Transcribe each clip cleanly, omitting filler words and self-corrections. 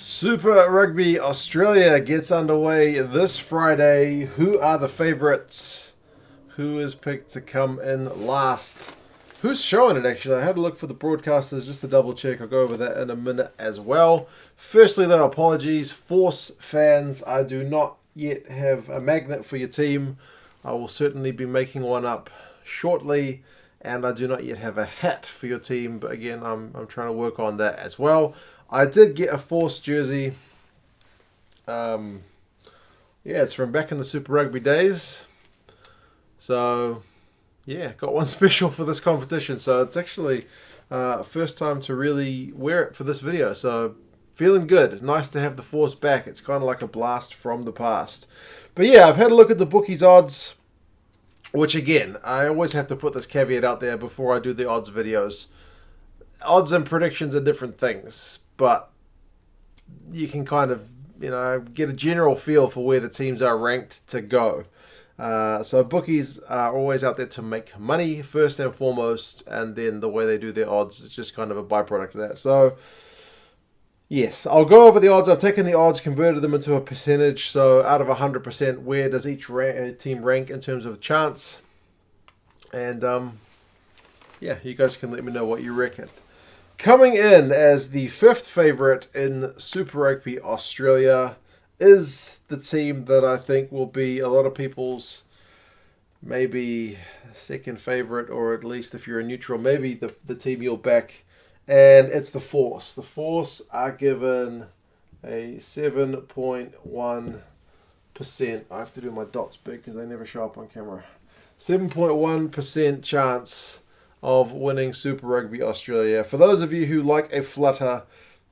Super Rugby Australia gets underway this Friday. Who are the favourites? Who is picked to come in last? Who's showing it actually? I had to look for the broadcasters just to double check. I'll go over that in a minute as well. Firstly though, apologies. Force fans, I do not yet have a magnet for your team. I will certainly be making one up shortly. And I do not yet have a hat for your team. But again, I'm trying to work on that as well. I did get a Force jersey. It's from back in the Super Rugby days. So, yeah, got one special for this competition. So it's actually first time to really wear it for this video. So feeling good. Nice to have the Force back. It's kind of like a blast from the past. But yeah, I've had a look at the bookies odds. Which again, I always have to put this caveat out there before I do the odds videos. Odds and predictions are different things. But you can kind of, get a general feel for where the teams are ranked to go. So bookies are always out there to make money first and foremost, and then the way they do their odds is just kind of a byproduct of that. So yes, I'll go over the odds. I've taken the odds, converted them into a percentage. So out of 100%, where does each team rank in terms of chance? And you guys can let me know what you reckon. Coming in as the fifth favourite in Super Rugby Australia is the team that I think will be a lot of people's maybe second favourite, or at least if you're a neutral, maybe the team you'll back. And it's the Force. The Force are given a 7.1%. I have to do my dots big because they never show up on camera. 7.1% chance of winning Super Rugby Australia. For those of you who like a flutter,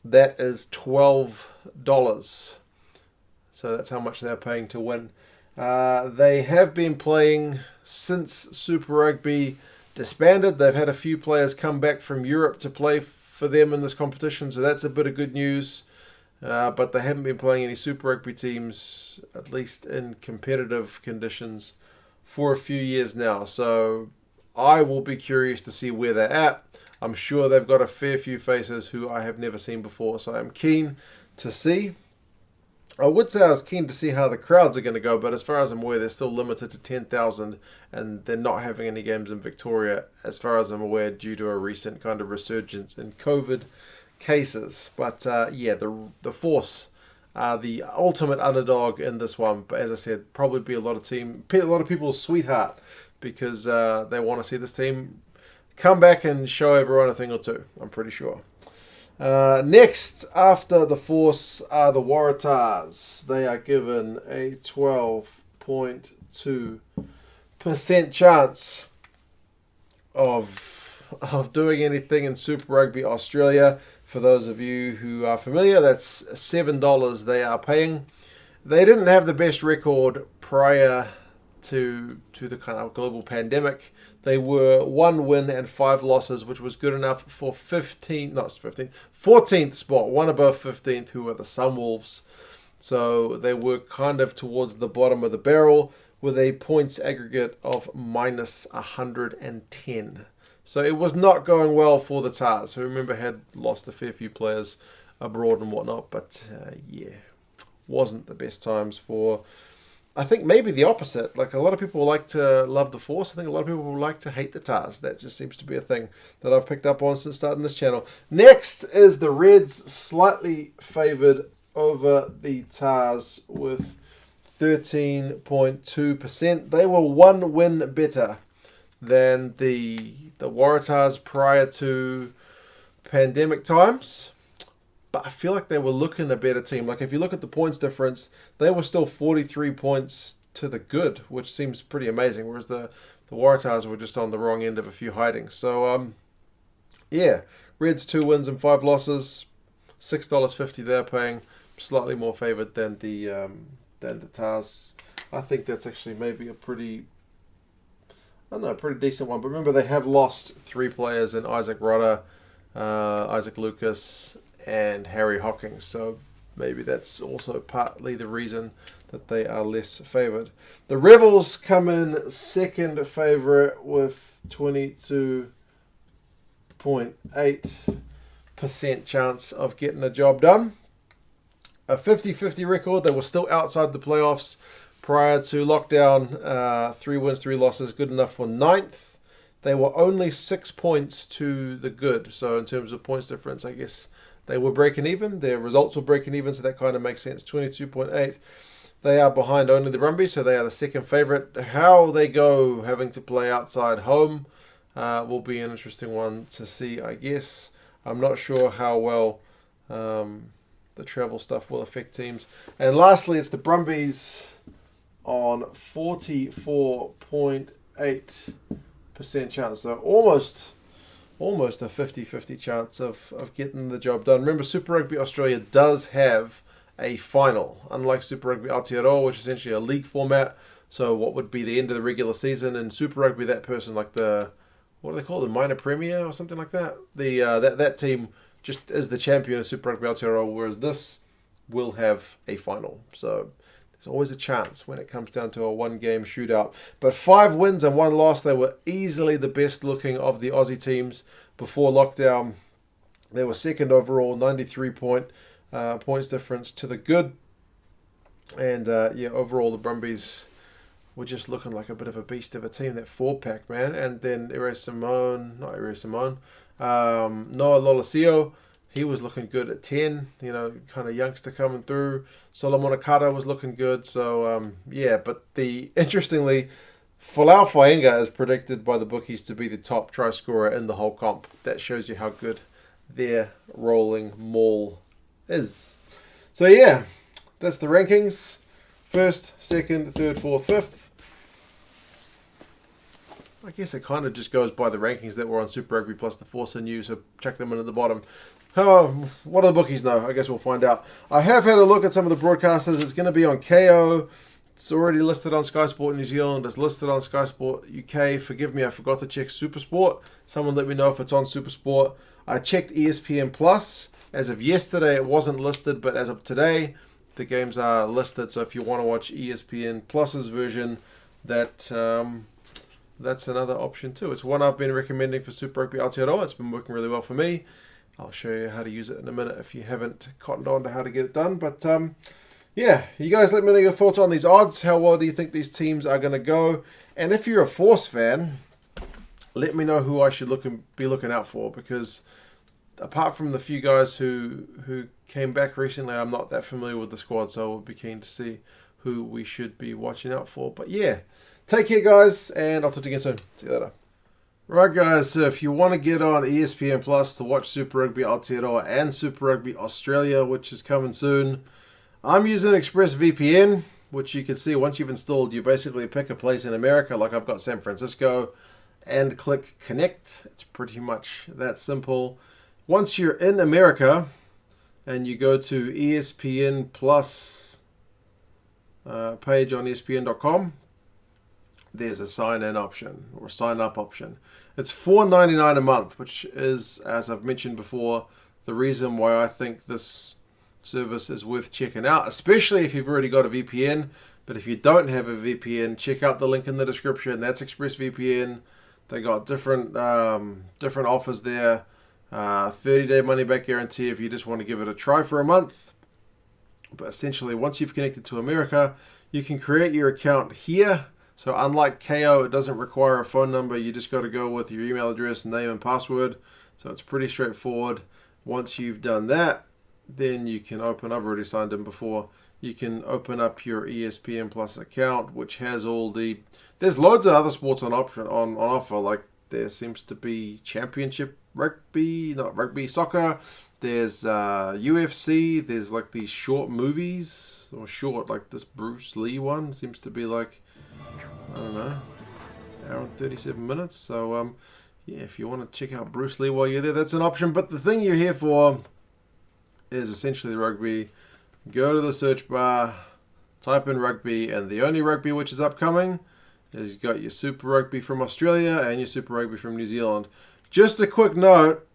that is $12. So that's how much they're paying to win. They have been playing since Super Rugby disbanded. They've had a few players come back from Europe to play for them in this competition, so that's a bit of good news. But they haven't been playing any Super Rugby teams, at least in competitive conditions, for a few years now. So I will be curious to see where they're at. I'm sure they've got a fair few faces who I have never seen before, so I'm keen to see. I would say I was keen to see how the crowds are going to go, but as far as I'm aware, they're still limited to 10,000, and they're not having any games in Victoria, as far as I'm aware, due to a recent kind of resurgence in COVID cases. But the Force are the ultimate underdog in this one. But as I said, probably be a lot of people's sweetheart, because they want to see this team come back and show everyone a thing or two, I'm pretty sure. Next, after the Force, are the Waratahs. They are given a 12.2% chance of doing anything in Super Rugby Australia. For those of you who are familiar, that's $7 they are paying. They didn't have the best record prior to the kind of global pandemic. They were 1 win and 5 losses, which was good enough for 14th spot, one above 15th, who were the Sunwolves. So they were kind of towards the bottom of the barrel with a points aggregate of minus 110. So it was not going well for the Tars, who remember had lost a fair few players abroad and whatnot. But wasn't the best times for... I think maybe the opposite. Like, a lot of people like to love the Force. I think a lot of people like to hate the Tars. That just seems to be a thing that I've picked up on since starting this channel. Next is the Reds, slightly favoured over the Tars with 13.2%. They were 1 win better than the Waratahs prior to pandemic times. But I feel like they were looking a better team. Like, if you look at the points difference, they were still 43 points to the good, which seems pretty amazing. Whereas the Waratahs were just on the wrong end of a few hidings. So, Reds 2 wins and 5 losses, $6.50 they're paying, slightly more favoured than the Tars. I think that's actually maybe a pretty decent one. But remember, they have lost 3 players in Isaac Rodder, Isaac Lucas, and Harry Hawkins, so maybe that's also partly the reason that they are less favoured. The Rebels come in second favourite with 22.8% chance of getting the job done. a 50-50 record. They were still outside the playoffs prior to lockdown. 3 wins, 3 losses, good enough for 9th. They were only 6 points to the good. So in terms of points difference, I guess they were breaking even. Their results were breaking even, so that kind of makes sense. 22.8. They are behind only the Brumbies, so they are the second favourite. How they go having to play outside home will be an interesting one to see, I guess. I'm not sure how well the travel stuff will affect teams. And lastly, it's the Brumbies on 44.8% chance. So almost a 50-50 chance of getting the job done. Remember, Super Rugby Australia does have a final, unlike Super Rugby Aotearoa, which is essentially a league format. So what would be the end of the regular season in Super Rugby, that person, like the, what do they call it, the minor premier or something like that? The that team just is the champion of Super Rugby Aotearoa, whereas this will have a final. So there's always a chance when it comes down to a one-game shootout. But 5 wins and 1 loss. They were easily the best looking of the Aussie teams before lockdown. They were second overall, 93 points difference to the good. And overall the Brumbies were just looking like a bit of a beast of a team, that 4-pack, man. And then Noah Lolosio, he was looking good at 10, kind of youngster coming through. Solomon Akata was looking good. So, but interestingly, Folau Faenga is predicted by the bookies to be the top try scorer in the whole comp. That shows you how good their rolling maul is. So, that's the rankings. 1st, 2nd, 3rd, 4th, 5th. I guess it kind of just goes by the rankings that were on Super Rugby plus the Force and you, so check them in at the bottom. What do the bookies know? I guess we'll find out. I have had a look at some of the broadcasters. It's going to be on Kayo. It's already listed on Sky Sport New Zealand. It's listed on Sky Sport UK. Forgive me, I forgot to check Super Sport. Someone let me know if it's on Super Sport. I checked ESPN Plus. As of yesterday, it wasn't listed, but as of today, the games are listed. So if you want to watch ESPN Plus's version, that's another option too. It's one I've been recommending for Super Rugby Aotearoa. It's been working really well for me. I'll show you how to use it in a minute if you haven't cottoned on to how to get it done. But you guys let me know your thoughts on these odds. How well do you think these teams are going to go? And if you're a Force fan, let me know who I should be looking out for, because apart from the few guys who came back recently, I'm not that familiar with the squad, so I would be keen to see who we should be watching out for. But take care, guys, and I'll talk to you again soon. See you later. Right, guys, so if you want to get on ESPN Plus to watch Super Rugby Aotearoa and Super Rugby Australia, which is coming soon, I'm using ExpressVPN, which you can see once you've installed, you basically pick a place in America, like I've got San Francisco, and click Connect. It's pretty much that simple. Once you're in America and you go to ESPN Plus page on ESPN.com, there's a sign-in option or sign-up option. It's $4.99 a month, which is, as I've mentioned before, the reason why I think this service is worth checking out, especially if you've already got a VPN. But if you don't have a VPN, check out the link in the description. That's ExpressVPN. They got different offers there. 30-day money-back guarantee if you just want to give it a try for a month. But essentially, once you've connected to America, you can create your account here. So unlike Kayo, it doesn't require a phone number. You just got to go with your email address, name, and password. So it's pretty straightforward. Once you've done that, then you can open, I've already signed in before, you can open up your ESPN Plus account, which has there's loads of other sports on offer. Like there seems to be championship rugby, not rugby, soccer. There's UFC. There's like these short movies, or short, like this Bruce Lee one seems to be like, I don't know, hour and 37 minutes. So, if you want to check out Bruce Lee while you're there, that's an option. But the thing you're here for is essentially the rugby. Go to the search bar, type in rugby, and the only rugby which is upcoming is you've got your Super Rugby from Australia and your Super Rugby from New Zealand. Just a quick note,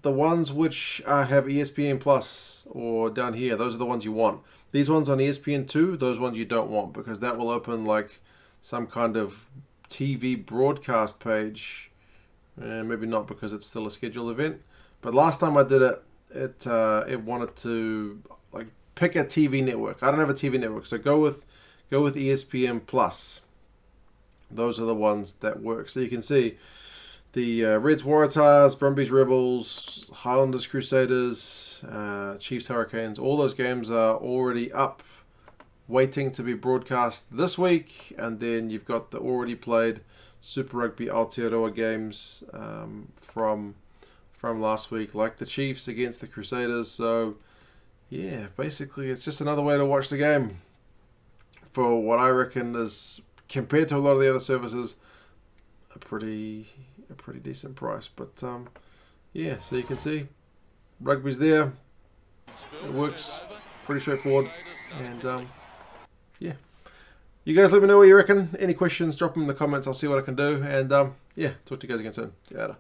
the ones which have ESPN Plus or down here, those are the ones you want. These ones on ESPN2, those ones you don't want, because that will open like some kind of TV broadcast page. And maybe not, because it's still a scheduled event. But last time I did it, it wanted to like pick a TV network. I don't have a TV network, so go with ESPN Plus. Those are the ones that work. So you can see the Reds Waratahs, Brumbies Rebels, Highlanders Crusaders, Chiefs Hurricanes. All those games are already up, waiting to be broadcast this week. And then you've got the already played Super Rugby Aotearoa games from last week, like the Chiefs against the Crusaders. So yeah, basically it's just another way to watch the game for what I reckon is, compared to a lot of the other services, a pretty decent price. But yeah, so you can see rugby's there. It works pretty straightforward. And yeah, you guys let me know what you reckon. Any questions, drop them in the comments. I'll see what I can do. And yeah, talk to you guys again soon. See you later.